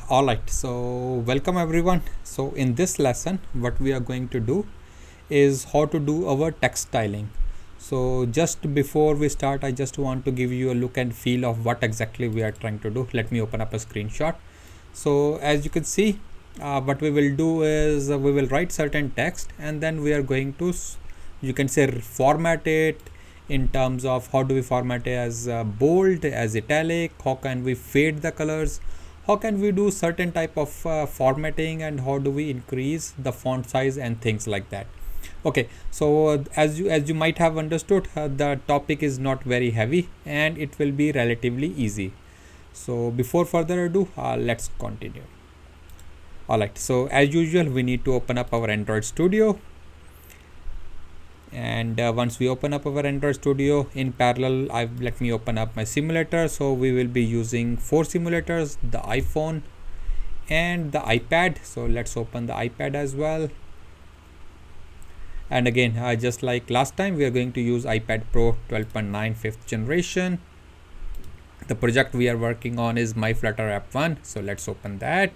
Alright, so welcome everyone. So in this lesson, what we are going to do is how to do our text styling. So just before we start, I just want to give you a look and feel of what exactly we are trying to do. Let me open up a screenshot. So as you can see, what we will do is we will write certain text and then we are going to, you can say, format it in terms of how do we format it as bold, as italic, how can we fade the colors, how can we do certain type of formatting, and how do we increase the font size and things like that. Okay, so as you might have understood, the topic is not very heavy and it will be relatively easy. So before further ado, let's continue. Alright, so as usual we need to open up our Android Studio, and once we open up our Android Studio, in parallel let me open up my simulator. So we will be using 4 simulators: the iPhone and the iPad. So let's open the iPad as well. And again, just like last time, we are going to use iPad Pro 12.9 5th generation. The project we are working on is my Flutter app 1. So let's open that,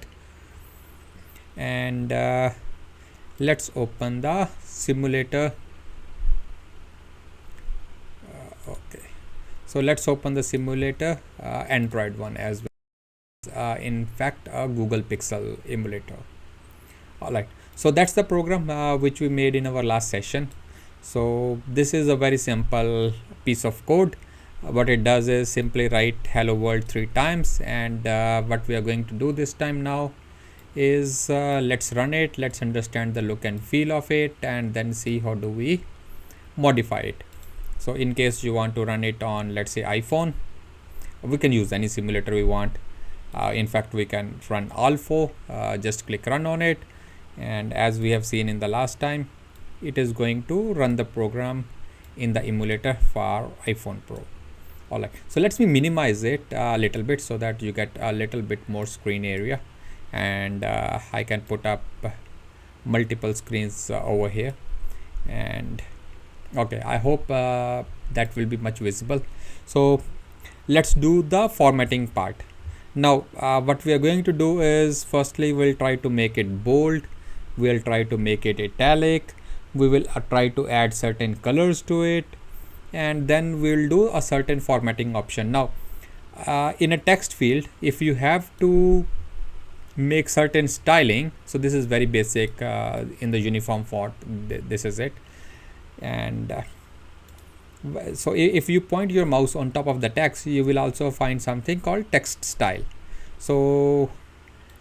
and let's open the simulator. Okay, so let's open the simulator Android one as well. In fact, a Google Pixel emulator. Alright, so that's the program which we made in our last session. So this is a very simple piece of code. What it does is simply write hello world 3 times, and what we are going to do this time now is let's run it, let's understand the look and feel of it, and then see how do we modify it. So in case you want to run it on, let's say, iPhone, we can use any simulator we want. In fact, we can run all 4. Just click run on it, and as we have seen in the last time, it is going to run the program in the emulator for iPhone Pro. Alright, so let me minimize it a little bit so that you get a little bit more screen area, and I can put up multiple screens over here. And okay, I hope that will be much visible. So let's do the formatting part. Now what we are going to do is, firstly we'll try to make it bold, we'll try to make it italic, we will try to add certain colors to it, and then we'll do a certain formatting option. Now in a text field, if you have to make certain styling, so this is very basic in the uniform font, this is it. And so if you point your mouse on top of the text, you will also find something called text style. So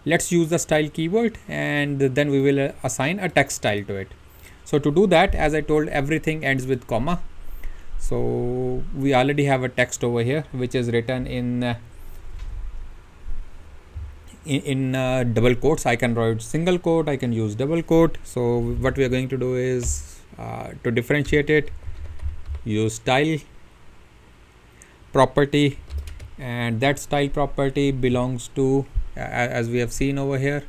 let's use the style keyword, and then we will assign a text style to it. So to do that, as I told, everything ends with comma. So we already have a text over here which is written in double quotes. I can write single quote, I can use double quote. So what we are going to do is to differentiate it, use style property, and that style property belongs to, as we have seen over here,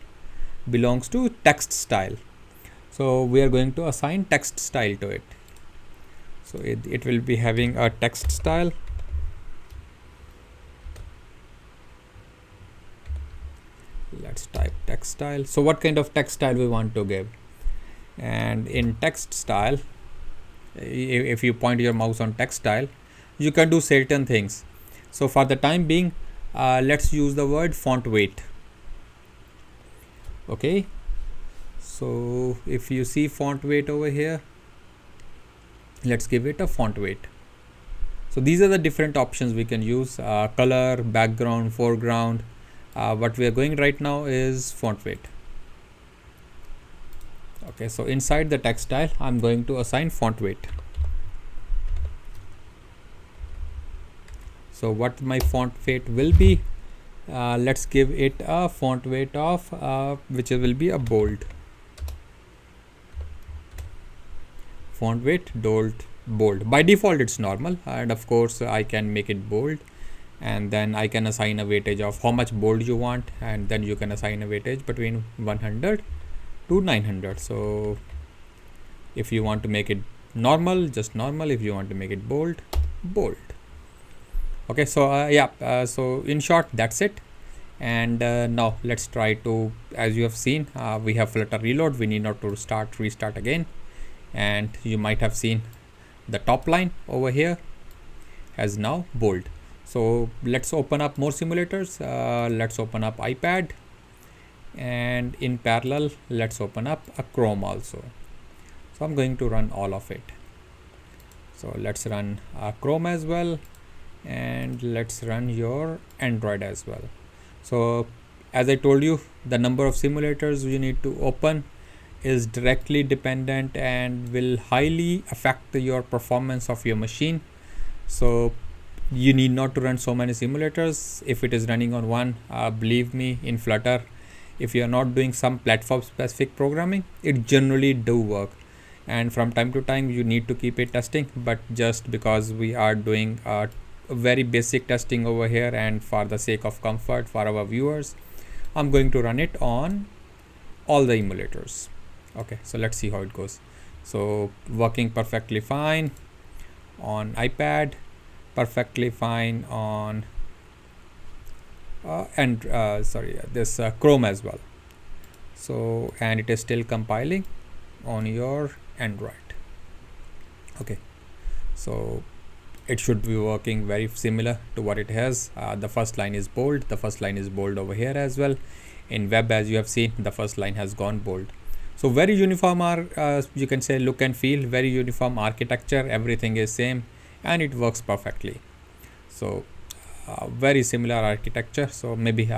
belongs to text style. So we are going to assign text style to it. So it will be having a text style. Let's type text style. So what kind of text style we want to give? And in text style, if you point your mouse on text style, you can do certain things. So for the time being, let's use the word font weight. Okay, so if you see font weight over here, let's give it a font weight. So these are the different options we can use: color, background, foreground. What we are going right now is font weight. Okay, so inside the text style, I'm going to assign font weight. So what my font weight will be, let's give it a font weight of which will be a bold. Font weight bold. By default it's normal, and of course I can make it bold, and then I can assign a weightage of how much bold you want, and then you can assign a weightage between 100 to 900. So if you want to make it normal, just normal. If you want to make it bold. Okay, so so in short, that's it. And now let's try to, as you have seen, we have Flutter reload. We need not to restart again. And you might have seen the top line over here has now bold. So let's open up more simulators. Let's open up iPad, and in parallel let's open up a Chrome also. So I'm going to run all of it. So let's run Chrome as well, and let's run your Android as well. So as I told you, the number of simulators you need to open is directly dependent and will highly affect your performance of your machine. So you need not to run so many simulators. If it is running on one, believe me, in Flutter, if you are not doing some platform specific programming, it generally do work. And from time to time you need to keep it testing, but just because we are doing very basic testing over here, and for the sake of comfort for our viewers, I'm going to run it on all the emulators. Okay, so let's see how it goes. So working perfectly fine on iPad, perfectly fine on this Chrome as well. So, and it is still compiling on your Android. Okay, so it should be working very similar to what it has. The first line is bold. The first line is bold over here as well. In web, as you have seen, the first line has gone bold. So very uniform you can say look and feel, very uniform architecture, everything is same, and it works perfectly. So very similar architecture. So maybe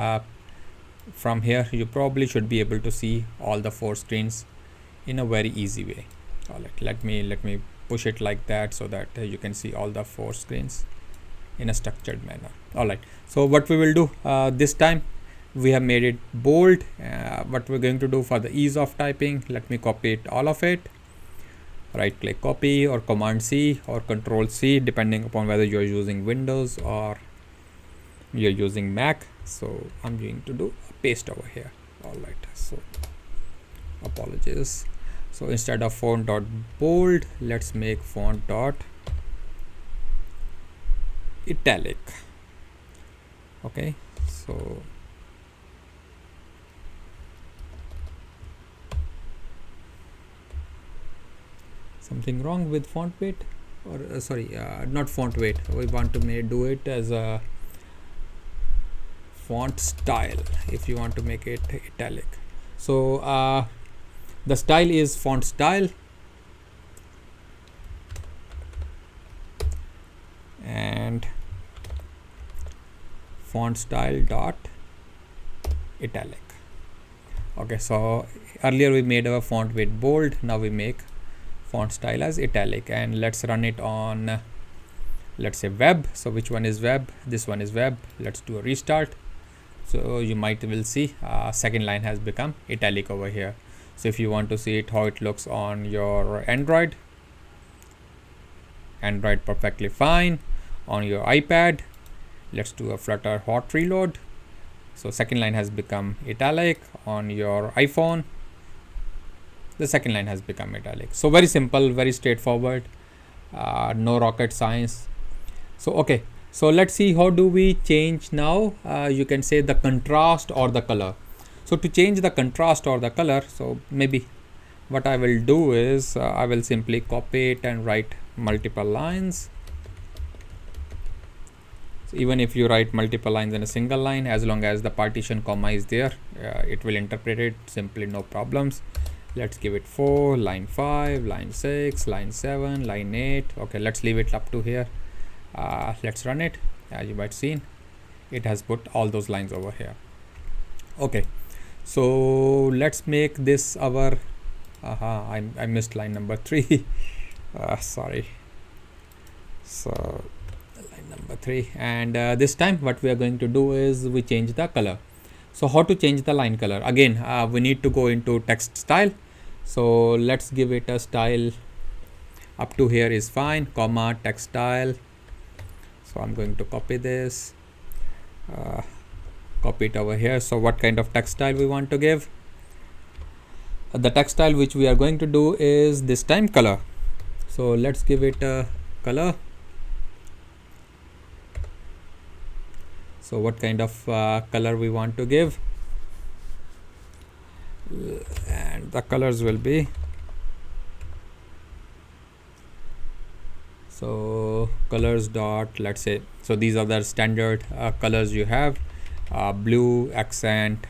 from here you probably should be able to see all the 4 screens in a very easy way. All right, let me push it like that so that you can see all the 4 screens in a structured manner. All right, so what we will do this time, we have made it bold. What we're going to do for the ease of typing, let me copy it, all of it. Right click copy, or command C or control C, depending upon whether you're using Windows or you're using Mac. So I'm going to do a paste over here. All right, so apologies. So instead of font dot bold, let's make font dot italic. Okay, so something wrong with font weight, or not font weight. We want to do it as a font style if you want to make it italic. So the style is font style, and font style dot italic. Okay, so earlier we made our font weight bold, now we make font style as italic, and let's run it on, let's say, web. So which one is web? This one is web. Let's do a restart. So you might will see second line has become italic over here. So if you want to see it how it looks on your Android perfectly fine. On your iPad, let's do a Flutter hot reload. So second line has become italic. On your iPhone, the second line has become italic. So very simple, very straightforward, no rocket science. So okay, so let's see how do we change now, you can say, the contrast or the color. So to change the contrast or the color, so maybe what I will do is I will simply copy it and write multiple lines. So even if you write multiple lines in a single line, as long as the partition comma is there, it will interpret it simply, no problems. Let's give it 4, line 5, line 6, line 7, line 8. Okay, let's leave it up to here. Let's run it. As you might seen, it has put all those lines over here. Okay, so let's make this our I missed line number 3. Sorry. So line number 3, and this time what we are going to do is we change the color. So how to change the line color? Again, we need to go into text style. So let's give it a style. Up to here is fine, comma, text style. So I'm going to copy this, copy it over here. So what kind of text style we want to give? The text style which we are going to do is this time color. So let's give it a color. So what kind of color we want to give, and the colors will be, so colors dot, let's say, so these are the standard colors you have, blue, accent,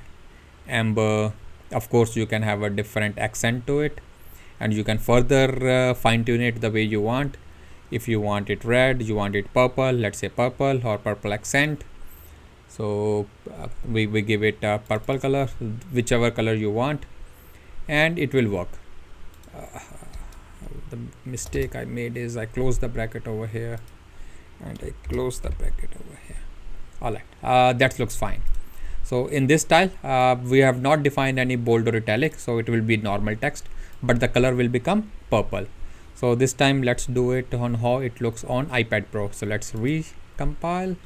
amber. Of course you can have a different accent to it, and you can further fine tune it the way you want. If you want it red, you want it purple, let's say purple or purple accent. So we give it a purple color, whichever color you want, and it will work. The mistake I made is I closed the bracket over here and I closed the bracket over here. Alright, that looks fine. So in this style, we have not defined any bold or italic, so it will be normal text, but the color will become purple. So this time let's do it on how it looks on iPad Pro. So let's recompile,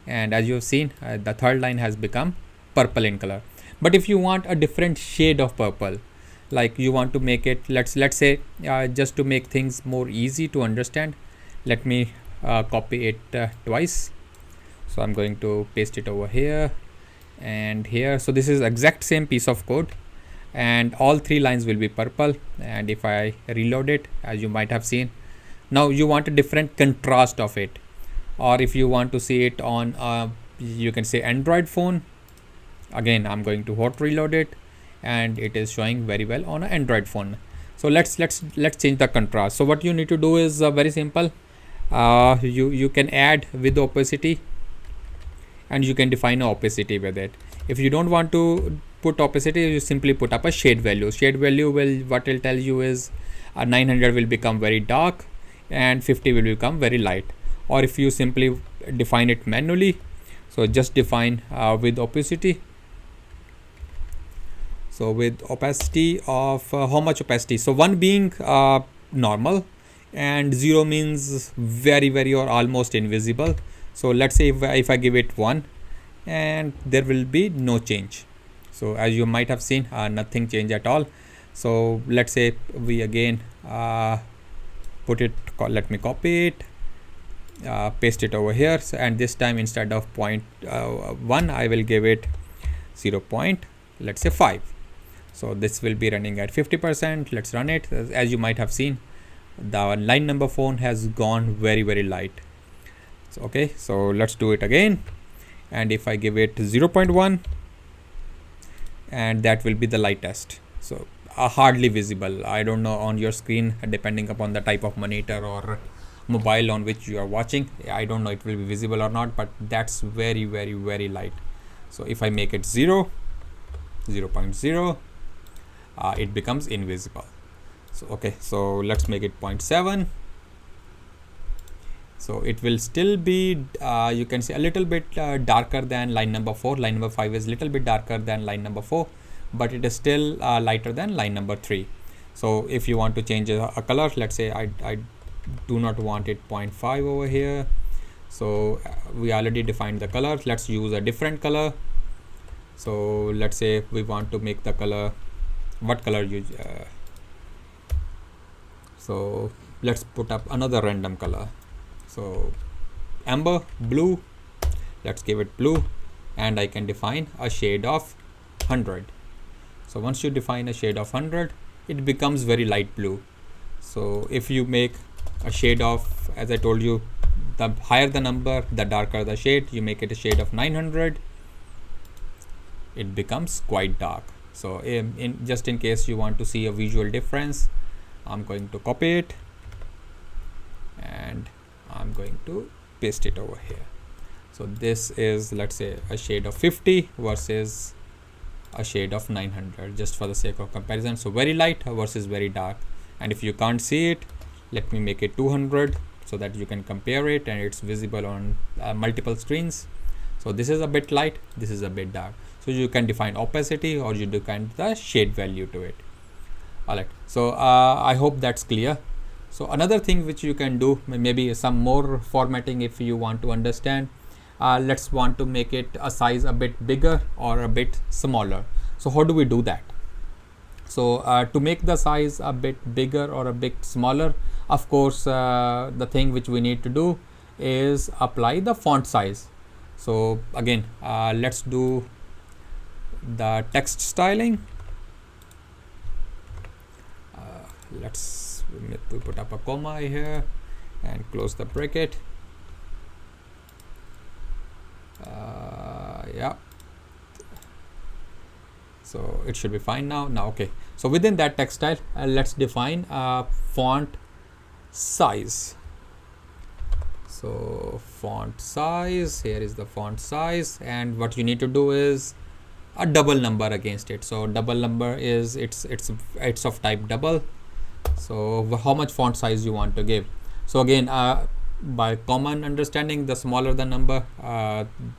and as you have seen, the third line has become purple in color. But if you want a different shade of purple, like you want to make it, let's say just to make things more easy to understand, let me copy it twice. So I'm going to paste it over here and here. So this is exact same piece of code, and all three lines will be purple. And if I reload it, as you might have seen, now you want a different contrast of it, or if you want to see it on you can say Android phone, again I'm going to hot reload it, and it is showing very well on an Android phone. So let's change the contrast. So what you need to do is very simple. You can add with opacity, and you can define an opacity with it. If you don't want to put opacity, you simply put up a shade value. Shade value will, what it'll tell you is 900 will become very dark and 50 will become very light. Or if you simply define it manually, so just define with opacity. So with opacity of how much opacity? So 1 being normal, and 0 means very or almost invisible. So let's say if I give it 1, and there will be no change. So as you might have seen, nothing changed at all. So let's say we again put it, let me copy it, paste it over here. So, and this time instead of 0.1, I will give it 0. Let's say 5. So this will be running at 50%. Let's run it. As you might have seen, the line number 4 has gone very light. So, okay, so let's do it again, and if I give it 0.1, and that will be the lightest, so hardly visible. I don't know on your screen, depending upon the type of monitor or mobile on which you are watching, I don't know it will be visible or not, but that's very light. So if I make it 0.0, it becomes invisible. So okay, so let's make it 0.7. So it will still be you can say a little bit darker than line number 4. Line number 5 is little bit darker than line number 4, but it is still lighter than line number 3. So if you want to change a color, let's say I do not want it 0.5 over here. So we already defined the color. Let's use a different color. So let's say we want to make the color, what color you so let's put up another random color. So amber, blue, let's give it blue, and I can define a shade of 100. So once you define a shade of 100, it becomes very light blue. So if you make a shade of, as I told you, the higher the number, the darker the shade. You make it a shade of 900, it becomes quite dark. So in just in case you want to see a visual difference, I'm going to copy it and I'm going to paste it over here. So this is, let's say, a shade of 50 versus a shade of 900, just for the sake of comparison. So very light versus very dark. And if you can't see it, let me make it 200 so that you can compare it and it's visible on multiple screens. So this is a bit light, this is a bit dark. So you can define opacity or you define the shade value to it. Alright, so I hope that's clear. So another thing which you can do, maybe some more formatting if you want to understand. Let's want to make it a size a bit bigger or a bit smaller. So how do we do that? So to make the size a bit bigger or a bit smaller, of course, the thing which we need to do is apply the font size. So again, let's do the text styling. Let's we put up a comma here and close the bracket. Yeah, so it should be fine now. Okay, so within that text style, let's define font size. So font size, here is the font size, and what you need to do is a double number against it. So double number is it's of type double. So how much font size you want to give. So again, by common understanding, the smaller the number,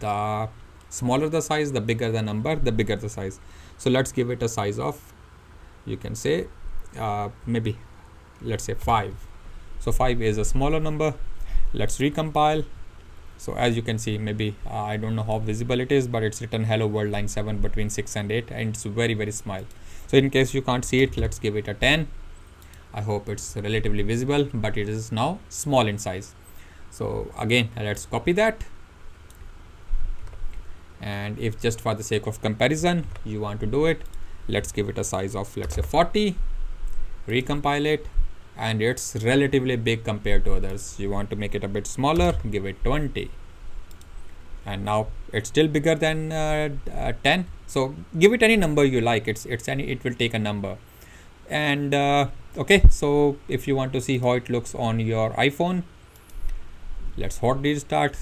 the smaller the size, the bigger the number, the bigger the size. So let's give it a size of, you can say maybe let's say 5. So 5 is a smaller number. Let's recompile. So as you can see, maybe I don't know how visible it is, but it's written hello world line 7 between 6 and 8, and it's very, very small. So in case you can't see it, let's give it a 10. I hope it's relatively visible, but it is now small in size. So again, let's copy that. And if just for the sake of comparison, you want to do it, let's give it a size of, let's say 40, recompile it, and it's relatively big compared to others. You want to make it a bit smaller, give it 20. And now it's still bigger than 10. So give it any number you like. It will take a number. And okay, so if you want to see how it looks on your iPhone, let's hot restart.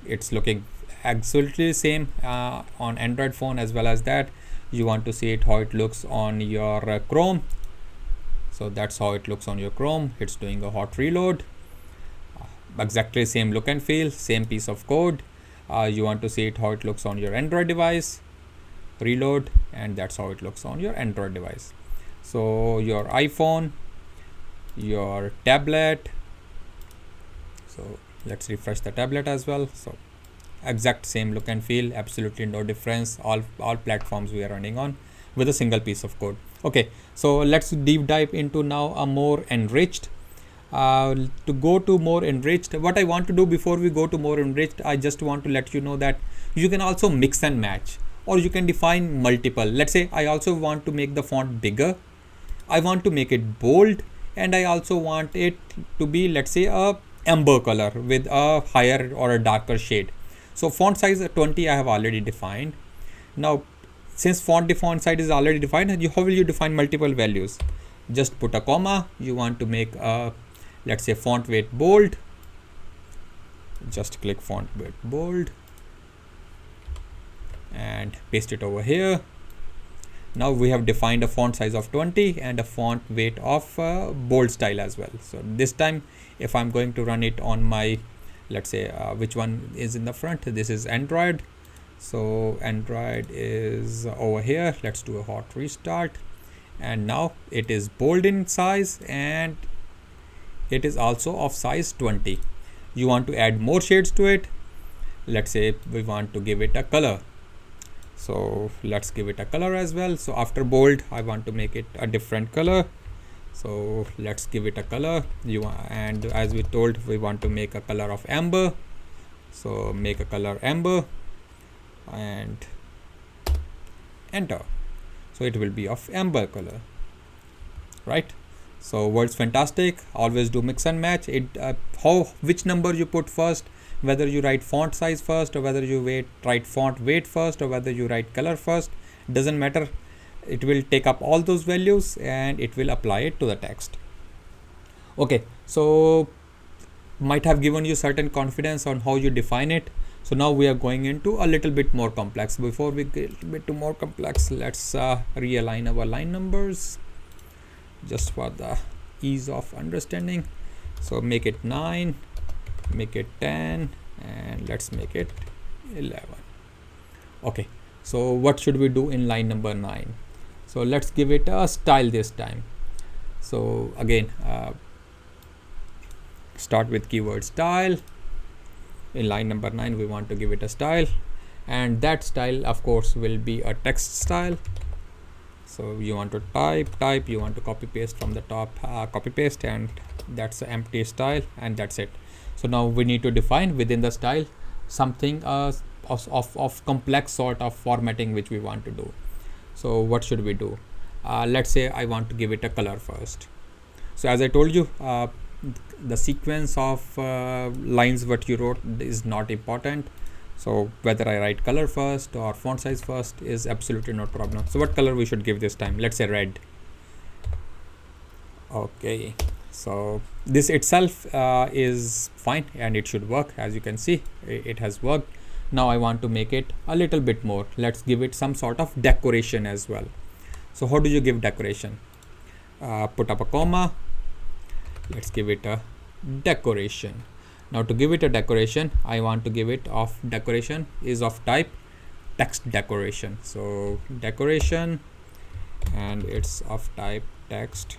It's looking absolutely same on Android phone as well as that. You want to see it how it looks on your Chrome. So that's how it looks on your Chrome. It's doing a hot reload. Exactly same look and feel, same piece of code. You want to see it how it looks on your Android device. Reload, and that's how it looks on your Android device. So your iPhone, your tablet. So let's refresh the tablet as well. So exact same look and feel, absolutely no difference. All platforms we are running on with a single piece of code. Okay, so let's deep dive into now a more enriched. To go to more enriched, what I want to do before we go to more enriched, I just want to let you know that you can also mix and match, or you can define multiple. Let's say I also want to make the font bigger, I want to make it bold, and I also want it to be, let's say, a amber color with a higher or a darker shade. So font size 20 I have already defined. Now since font size is already defined, how will you define multiple values? Just put a comma. You want to make a, let's say, font weight bold. Just click font weight bold and paste it over here. Now we have defined a font size of 20 and a font weight of bold style as well. So this time if I'm going to run it on my, let's say which one is in the front, this is Android. So Android is over here. Let's do a hot restart, and now it is bold in size and it is also of size 20. You want to add more shades to it. Let's say we want to give it a color. So let's give it a color as well. So after bold, I want to make it a different color. So let's give it a color. And as we told, we want to make a color of amber. So make a color amber and enter. So it will be of amber color, right? So works fantastic. Always do mix and match it. Which number you put first, whether you write font size first, or whether you write font weight first, or whether you write color first, doesn't matter. It will take up all those values and it will apply it to the text. Okay, so might have given you certain confidence on how you define it. So now we are going into a little bit more complex. Before we get a bit more complex, let's realign our line numbers just for the ease of understanding. So make it 9, make it 10, and let's make it 11. Okay, so what should we do in line number 9? So let's give it a style this time. So again, start with keyword style. In line number 9, we want to give it a style, and that style of course will be a text style. So you want to type, you want to copy paste from the top, copy paste, and that's an empty style, and that's it. So now we need to define within the style something, of complex sort of formatting which we want to do. So what should we do? Let's say I want to give it a color first. So as I told you, the sequence of lines what you wrote is not important. So whether I write color first or font size first is absolutely no problem. So what color we should give this time? Let's say red. Okay, so this itself is fine and it should work. As you can see, it has worked. Now I want to make it a little bit more. Let's give it some sort of decoration as well. So how do you give decoration? Put up a comma. Let's give it a decoration. Now to give it a decoration, I want to give it of decoration is of type text decoration. So decoration, and it's of type text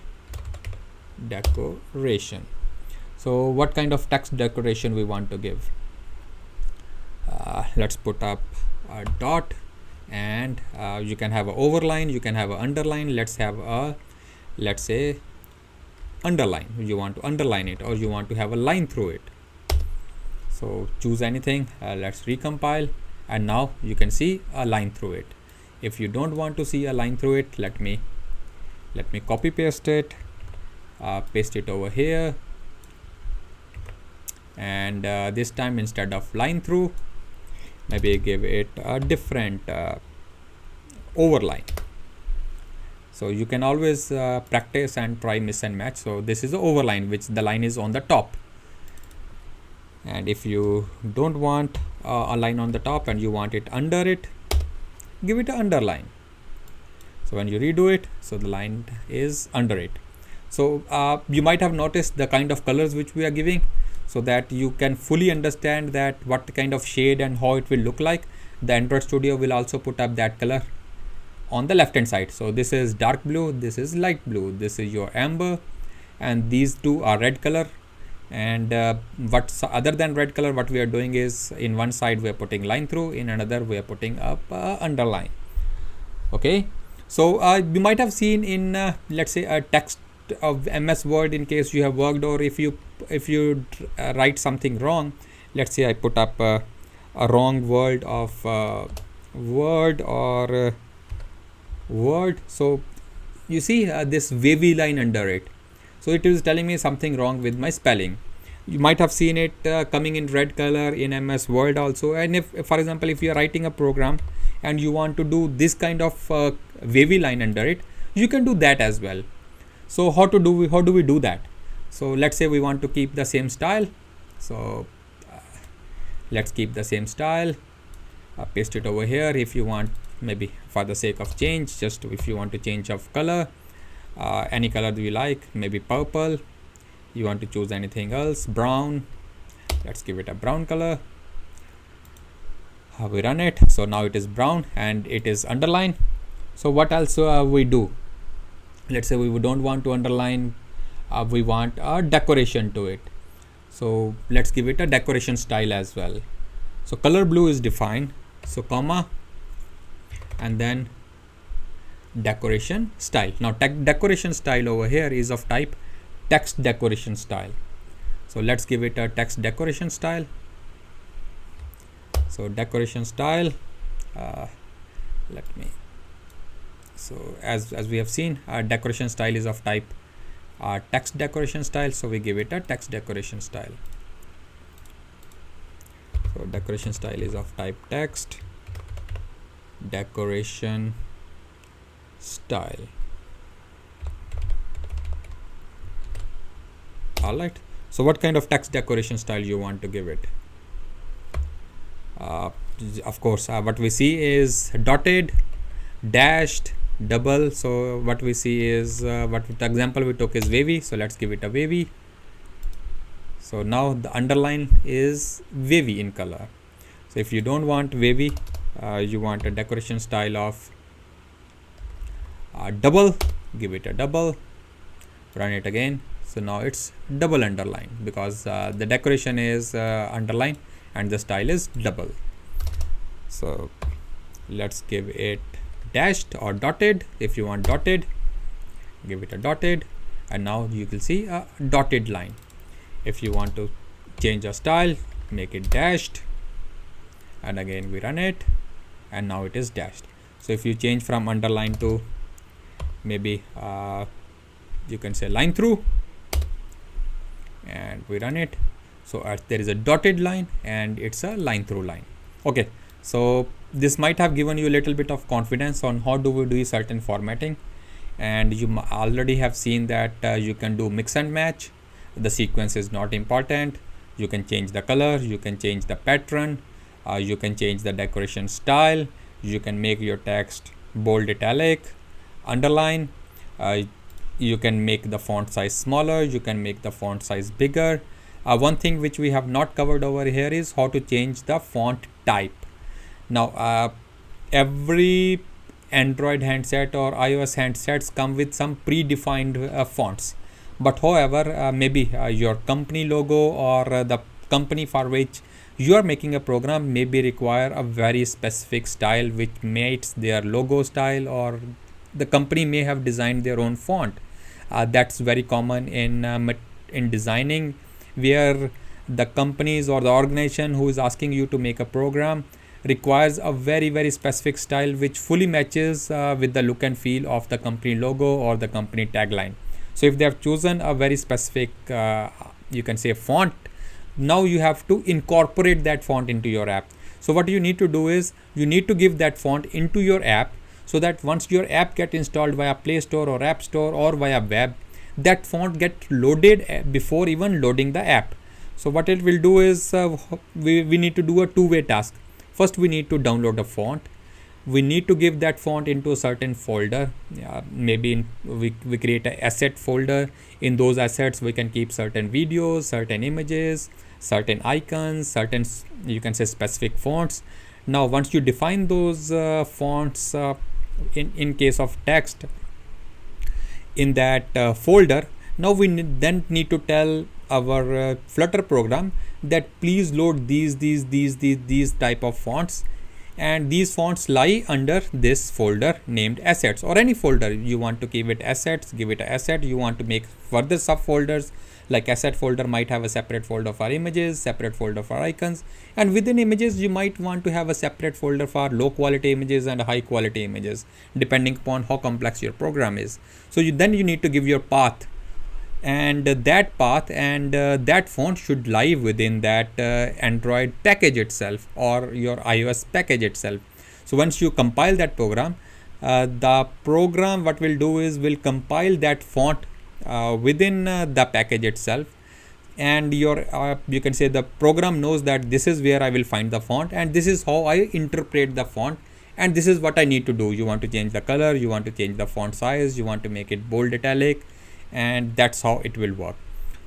decoration. So what kind of text decoration we want to give? Let's put up a dot, and you can have an overline, you can have an underline. Let's have a, let's say, underline. You want to underline it, or you want to have a line through it. So choose anything. Let's recompile, and now you can see a line through it. If you don't want to see a line through it, let me copy paste it, paste it over here, and this time instead of line through, maybe give it a different overline. So you can always practice and try miss and match. So this is the overline, which the line is on the top. And if you don't want a line on the top and you want it under it, give it an underline. So when you redo it, so the line is under it. So you might have noticed the kind of colors which we are giving, so that you can fully understand that what kind of shade and how it will look like. The Android Studio will also put up that color on the left hand side. So this is dark blue, this is light blue, this is your amber, and these two are red color. And what's other than red color, what we are doing is, in one side we are putting line through, in another we are putting up underline. Okay, so you might have seen in let's say a text of MS Word, in case you have worked, or if you write something wrong. Let's say I put up a wrong word of word or word. So you see this wavy line under it. So it is telling me something wrong with my spelling. You might have seen it coming in red color in MS Word also. And if, for example, if you are writing a program and you want to do this kind of wavy line under it, you can do that as well. So how do we do that? So let's say we want to keep the same style. So let's keep the same style. Paste it over here. If you want, maybe for the sake of change, just if you want to change of color, any color do you like, maybe purple. You want to choose anything else, brown. Let's give it a brown color. We run it. So now it is brown and it is underlined. So what else we do? Let's say we don't want to underline, we want a decoration to it. So let's give it a decoration style as well. So color blue is defined. So comma, and then decoration style. Now decoration style over here is of type text decoration style. So let's give it a text decoration style. So decoration style, so as we have seen, our decoration style is of type text decoration style. So we give it a text decoration style. So decoration style is of type text decoration style. Alright, so what kind of text decoration style you want to give it? Of course, what we see is dotted, dashed, double. So what we see is what the example we took is wavy. So let's give it a wavy. So now the underline is wavy in color. So if you don't want wavy, you want a decoration style of double, give it a double, run it again. So now it's double underline, because the decoration is underline and the style is double. So let's give it dashed or dotted. If you want dotted, give it a dotted, and now you will see a dotted line. If you want to change a style, make it dashed, and again we run it, and now it is dashed. So if you change from underline to maybe you can say line through, and we run it, so there is a dotted line and it's a line through line. Okay, so this might have given you a little bit of confidence on how do we do certain formatting, and you already have seen that you can do mix and match. The sequence is not important. You can change the color, you can change the pattern, you can change the decoration style, you can make your text bold, italic, underline, you can make the font size smaller, you can make the font size bigger. One thing which we have not covered over here is how to change the font type. Now every Android handset or iOS handsets come with some predefined fonts, but however maybe your company logo or the company for which you are making a program maybe require a very specific style which mates their logo style, or the company may have designed their own font. That's very common in designing, where the companies or the organization who is asking you to make a program requires a very specific style which fully matches with the look and feel of the company logo or the company tagline. So if they have chosen a very specific you can say font, now you have to incorporate that font into your app. So what you need to do is you need to give that font into your app, so that once your app get installed via Play Store or App Store or via web, that font get loaded before even loading the app. So what it will do is we need to do a two-way task. First we need to download a font. We need to give that font into a certain folder. Maybe we create an asset folder. In those assets we can keep certain videos, certain images, certain icons, certain you can say specific fonts. Now once you define those fonts in case of text in that folder, now we then need to tell our Flutter program that please load these type of fonts, and these fonts lie under this folder named assets, or any folder you want to give it assets, give it an asset. You want to make further subfolders, like asset folder might have a separate folder for images, separate folder for icons, and within images you might want to have a separate folder for low quality images and high quality images, depending upon how complex your program is. So then you need to give your path, and that path and that font should lie within that Android package itself or your iOS package itself. So once you compile that program, the program what will do is will compile that font within the package itself, and your you can say the program knows that this is where I will find the font and this is how I interpret the font, and this is what I need to do. You want to change the color, you want to change the font size, you want to make it bold, italic, and that's how it will work.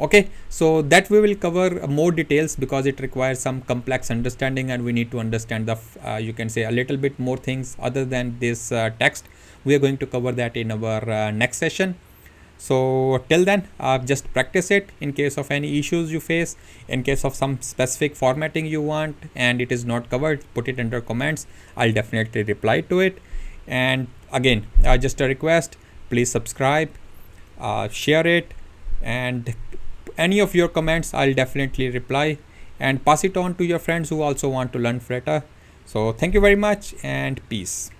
Okay, so that we will cover more details because it requires some complex understanding, and we need to understand the you can say a little bit more things other than this text. We are going to cover that in our next session. So till then, just practice it. In case of any issues you face, in case of some specific formatting you want and it is not covered, put it under comments. I'll definitely reply to it. And again, just a request, please subscribe, share it, and any of your comments I'll definitely reply, and pass it on to your friends who also want to learn Flutter. So thank you very much and peace.